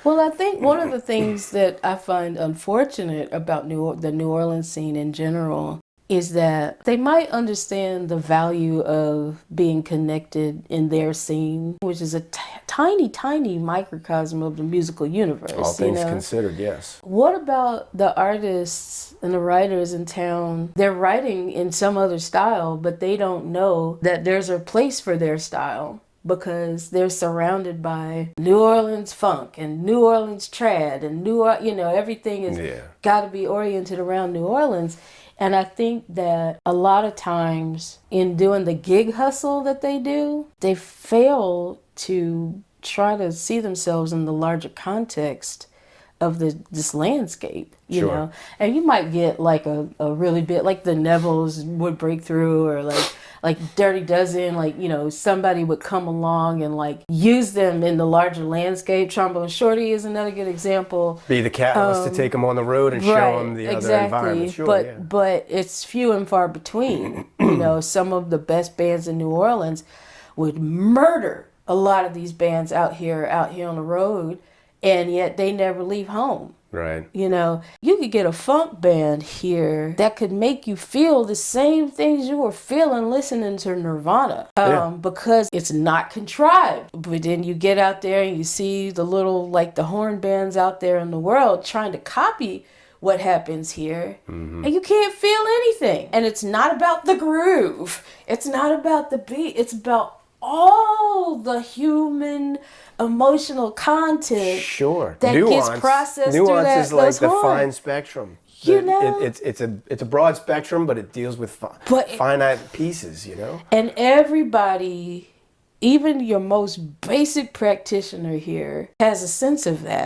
Well, I think one of the things that I find unfortunate about the New Orleans scene in general is that they might understand the value of being connected in their scene, which is a tiny, tiny microcosm of the musical universe. All things considered, yes. What about the artists and the writers in town? They're writing in some other style, but they don't know that there's a place for their style, because they're surrounded by New Orleans funk and New Orleans trad and everything is got to be oriented around New Orleans. And I think that a lot of times in doing the gig hustle that they do, they fail to try to see themselves in the larger context of this landscape, you know. And you might get like a really bit, like the Nevilles would break through, or like Dirty Dozen, like, you know, somebody would come along and like use them in the larger landscape. Trombone Shorty is another good example. Be the catalyst to take them on the road and show them the other environment. But it's few and far between. You know, some of the best bands in New Orleans would murder a lot of these bands out here on the road, and yet they never leave home. Right. You know, you could get a funk band here that could make you feel the same things you were feeling listening to Nirvana, because it's not contrived. But then you get out there and you see the little, like the horn bands out there in the world trying to copy what happens here, and you can't feel anything. And it's not about the groove. It's not about the beat. It's about all the human emotional content that gets processed through that. Nuance is like the fine spectrum. You know, it's a broad spectrum, but it deals with finite pieces. You know, and everybody, even your most basic practitioner here, has a sense of that.